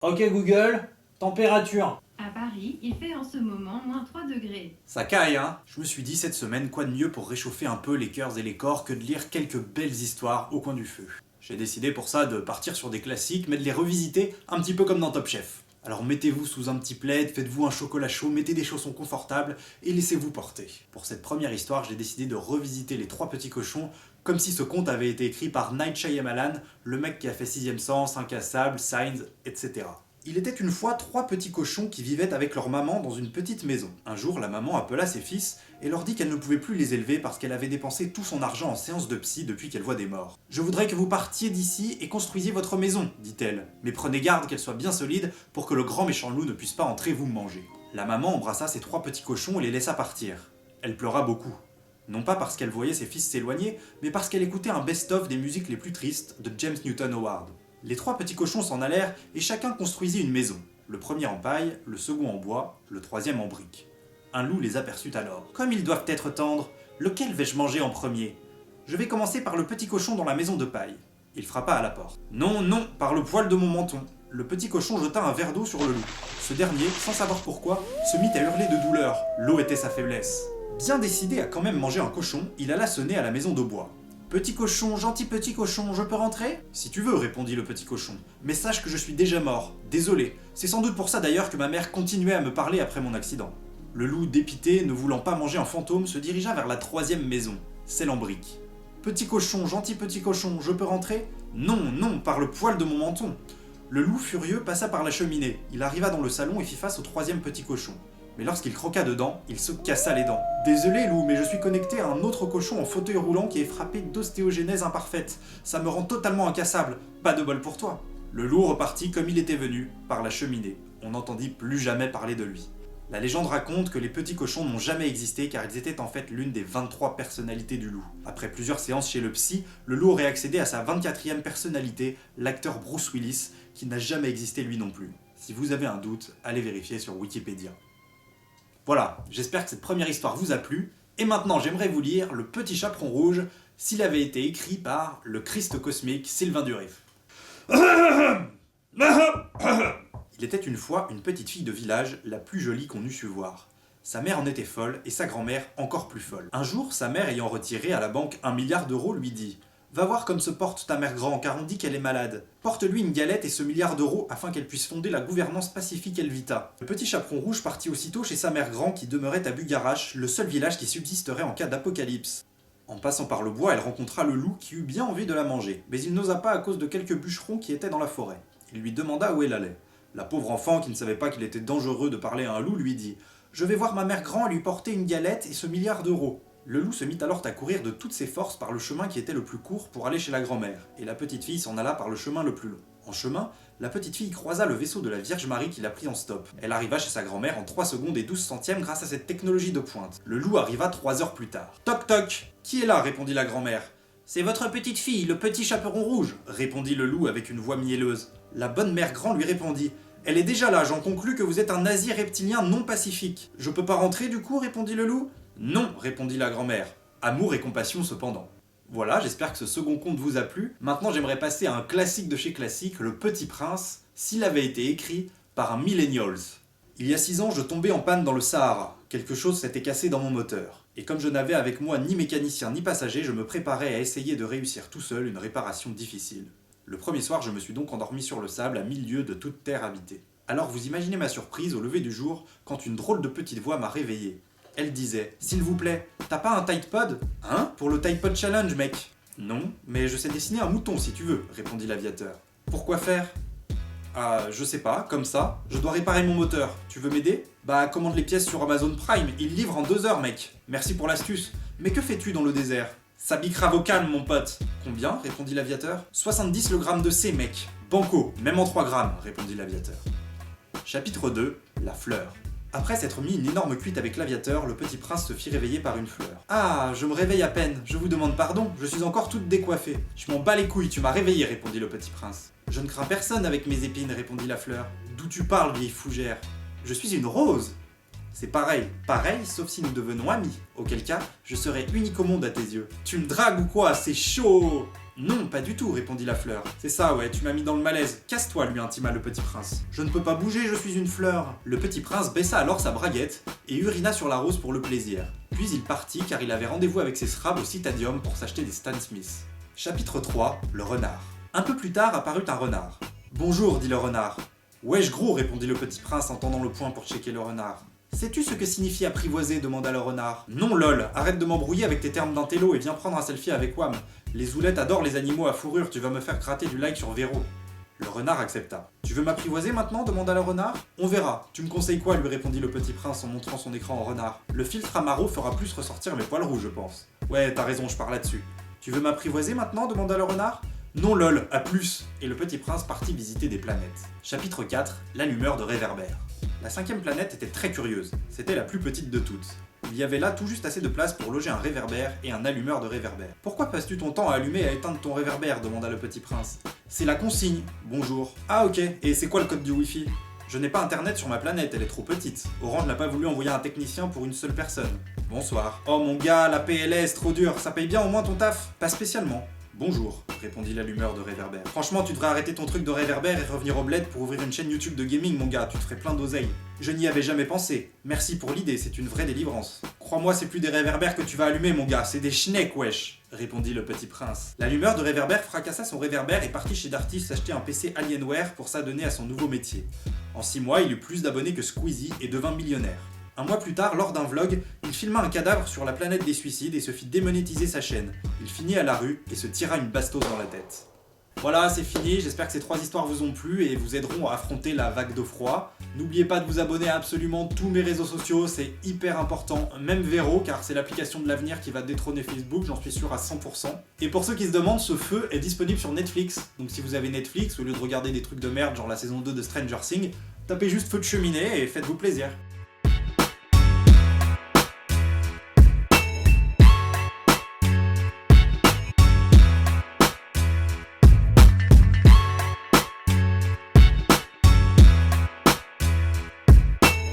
Ok Google, température. À Paris, il fait en ce moment moins 3 degrés. Ça caille, hein. Je me suis dit cette semaine, quoi de mieux pour réchauffer un peu les cœurs et les corps que de lire quelques belles histoires au coin du feu. J'ai décidé pour ça de partir sur des classiques, mais de les revisiter un petit peu comme dans Top Chef. Alors mettez-vous sous un petit plaid, faites-vous un chocolat chaud, mettez des chaussons confortables et laissez-vous porter. Pour cette première histoire, j'ai décidé de revisiter Les Trois Petits Cochons comme si ce conte avait été écrit par Night Shyamalan, le mec qui a fait Sixième Sens, Incassable, Signs, etc. Il était une fois trois petits cochons qui vivaient avec leur maman dans une petite maison. Un jour, la maman appela ses fils et leur dit qu'elle ne pouvait plus les élever parce qu'elle avait dépensé tout son argent en séance de psy depuis qu'elle voit des morts. « Je voudrais que vous partiez d'ici et construisiez votre maison, dit-elle, mais prenez garde qu'elle soit bien solide pour que le grand méchant loup ne puisse pas entrer vous manger. » La maman embrassa ses trois petits cochons et les laissa partir. Elle pleura beaucoup. Non pas parce qu'elle voyait ses fils s'éloigner, mais parce qu'elle écoutait un best-of des musiques les plus tristes de James Newton Howard. Les trois petits cochons s'en allèrent et chacun construisit une maison. Le premier en paille, le second en bois, le troisième en briques. Un loup les aperçut alors. « Comme ils doivent être tendres, lequel vais-je manger en premier ? Je vais commencer par le petit cochon dans la maison de paille. » Il frappa à la porte. « Non, non, par le poil de mon menton. » Le petit cochon jeta un verre d'eau sur le loup. Ce dernier, sans savoir pourquoi, se mit à hurler de douleur. L'eau était sa faiblesse. Bien décidé à quand même manger un cochon, il alla sonner à la maison de bois. « Petit cochon, gentil petit cochon, je peux rentrer ?»« Si tu veux, répondit le petit cochon. Mais sache que je suis déjà mort. Désolé. C'est sans doute pour ça d'ailleurs que ma mère continuait à me parler après mon accident. » Le loup, dépité, ne voulant pas manger un fantôme, se dirigea vers la troisième maison, celle en brique. « Petit cochon, gentil petit cochon, je peux rentrer ?»« Non, non, par le poil de mon menton. » Le loup, furieux, passa par la cheminée. Il arriva dans le salon et fit face au troisième petit cochon. Mais lorsqu'il croqua dedans, il se cassa les dents. « Désolé, loup, mais je suis connecté à un autre cochon en fauteuil roulant qui est frappé d'ostéogenèse imparfaite. Ça me rend totalement incassable. Pas de bol pour toi. » Le loup repartit comme il était venu, par la cheminée. On n'entendit plus jamais parler de lui. La légende raconte que les petits cochons n'ont jamais existé car ils étaient en fait l'une des 23 personnalités du loup. Après plusieurs séances chez le psy, le loup aurait accédé à sa 24e personnalité, l'acteur Bruce Willis, qui n'a jamais existé lui non plus. Si vous avez un doute, allez vérifier sur Wikipédia. Voilà, j'espère que cette première histoire vous a plu, et maintenant j'aimerais vous lire Le Petit Chaperon Rouge, s'il avait été écrit par le Christ cosmique Sylvain Durif. Il était une fois une petite fille de village, la plus jolie qu'on eût su voir. Sa mère en était folle, et sa grand-mère encore plus folle. Un jour, sa mère ayant retiré à la banque 1 milliard d'euros lui dit « Va voir comme se porte ta mère grand, car on dit qu'elle est malade. Porte-lui une galette et ce milliard d'euros afin qu'elle puisse fonder la gouvernance pacifique Elvita. » Le petit chaperon rouge partit aussitôt chez sa mère grand qui demeurait à Bugarache, le seul village qui subsisterait en cas d'apocalypse. En passant par le bois, elle rencontra le loup qui eut bien envie de la manger, mais il n'osa pas à cause de quelques bûcherons qui étaient dans la forêt. Il lui demanda où elle allait. La pauvre enfant, qui ne savait pas qu'il était dangereux de parler à un loup, lui dit « Je vais voir ma mère grand et lui porter une galette et ce milliard d'euros. » Le loup se mit alors à courir de toutes ses forces par le chemin qui était le plus court pour aller chez la grand-mère, et la petite fille s'en alla par le chemin le plus long. En chemin, la petite fille croisa le vaisseau de la Vierge Marie qui la prit en stop. Elle arriva chez sa grand-mère en 3 secondes et 12 centièmes grâce à cette technologie de pointe. Le loup arriva 3 heures plus tard. « Toc toc ! Qui est là ?» répondit la grand-mère. « C'est votre petite fille, le petit chaperon rouge !» répondit le loup avec une voix mielleuse. La bonne mère grand lui répondit « Elle est déjà là, j'en conclus que vous êtes un nazi reptilien non pacifique. Je peux pas rentrer du coup ?» répondit le loup. « Non !» répondit la grand-mère. Amour et compassion cependant. Voilà, j'espère que ce second conte vous a plu. Maintenant j'aimerais passer à un classique de chez classique, Le Petit Prince, s'il avait été écrit par un millennials. Il y a 6 ans, je tombais en panne dans le Sahara. Quelque chose s'était cassé dans mon moteur. Et comme je n'avais avec moi ni mécanicien ni passager, je me préparais à essayer de réussir tout seul une réparation difficile. Le premier soir, je me suis donc endormi sur le sable à 1000 lieues de toute terre habitée. Alors vous imaginez ma surprise au lever du jour quand une drôle de petite voix m'a réveillé. Elle disait « S'il vous plaît, t'as pas un Tide Pod ? Hein ? Pour le Tide Pod Challenge, mec !»« Non, mais je sais dessiner un mouton si tu veux, » répondit l'aviateur. « Pourquoi faire ?»« Ah, je sais pas, comme ça. Je dois réparer mon moteur. Tu veux m'aider ? Bah, commande les pièces sur Amazon Prime, ils livrent en 2 heures, mec. Merci pour l'astuce. Mais que fais-tu dans le désert ? Ça bicrave au calme, mon pote. Combien ? répondit l'aviateur. 70 le gramme de C, mec. Banco, même en 3 grammes, répondit l'aviateur. Chapitre 2, la fleur. Après s'être mis une énorme cuite avec l'aviateur, le petit prince se fit réveiller par une fleur. « Ah, je me réveille à peine, je vous demande pardon, je suis encore toute décoiffée. »« Je m'en bats les couilles, tu m'as réveillé, répondit le petit prince. »« Je ne crains personne avec mes épines, répondit la fleur. »« D'où tu parles, vieille fougère ? Je suis une rose. »« C'est pareil, sauf si nous devenons amis. Auquel cas, je serai unique au monde à tes yeux. Tu me dragues ou quoi ? C'est chaud !» Non, pas du tout, répondit la fleur. C'est ça, ouais, tu m'as mis dans le malaise. Casse-toi, lui intima le petit prince. Je ne peux pas bouger, je suis une fleur. Le petit prince baissa alors sa braguette et urina sur la rose pour le plaisir. Puis il partit car il avait rendez-vous avec ses scrabs au Citadium pour s'acheter des Stan Smith. Chapitre 3, le renard. Un peu plus tard apparut un renard. Bonjour, dit le renard. Wesh gros, répondit le petit prince en tendant le poing pour checker le renard. Sais-tu ce que signifie apprivoiser, demanda le renard. Non lol, arrête de m'embrouiller avec tes termes d'intello et viens prendre un selfie avec Wam. Les zoulettes adorent les animaux à fourrure, tu vas me faire gratter du like sur Véro. Le renard accepta. Tu veux m'apprivoiser maintenant, demanda le renard. On verra. Tu me conseilles quoi, lui répondit le petit prince en montrant son écran au renard. Le filtre Amaro fera plus ressortir mes poils rouges, je pense. Ouais, t'as raison, je pars là-dessus. Tu veux m'apprivoiser maintenant, demanda le renard. Non lol, à plus. Et le petit prince partit visiter des planètes. Chapitre 4, l'allumeur de réverbère. La 5e planète était très curieuse, c'était la plus petite de toutes. Il y avait là tout juste assez de place pour loger un réverbère et un allumeur de réverbère. Pourquoi passes-tu ton temps à allumer et à éteindre ton réverbère, demanda le petit prince. C'est la consigne. Bonjour. Ah ok, et c'est quoi le code du Wi-Fi? Je n'ai pas internet sur ma planète, elle est trop petite. Orange n'a pas voulu envoyer un technicien pour une seule personne. Bonsoir. Oh mon gars, la PLS, trop dur, ça paye bien au moins ton taf? Pas spécialement. Bonjour, répondit l'allumeur de réverbère. Franchement, tu devrais arrêter ton truc de réverbère et revenir au bled pour ouvrir une chaîne YouTube de gaming, mon gars, tu te ferais plein d'oseille. Je n'y avais jamais pensé. Merci pour l'idée, c'est une vraie délivrance. Crois-moi, c'est plus des réverbères que tu vas allumer, mon gars, c'est des schnecks, wesh, répondit le petit prince. L'allumeur de réverbère fracassa son réverbère et partit chez Darty s'acheter un PC Alienware pour s'adonner à son nouveau métier. En 6 mois, il eut plus d'abonnés que Squeezie et devint millionnaire. Un mois plus tard, lors d'un vlog, il filma un cadavre sur la planète des suicides et se fit démonétiser sa chaîne. Il finit à la rue et se tira une bastos dans la tête. Voilà, c'est fini, j'espère que ces 3 histoires vous ont plu et vous aideront à affronter la vague de froid. N'oubliez pas de vous abonner à absolument tous mes réseaux sociaux, c'est hyper important, même Véro, car c'est l'application de l'avenir qui va détrôner Facebook, j'en suis sûr à 100%. Et pour ceux qui se demandent, ce feu est disponible sur Netflix, donc si vous avez Netflix, au lieu de regarder des trucs de merde genre la saison 2 de Stranger Things, tapez juste feu de cheminée et faites-vous plaisir.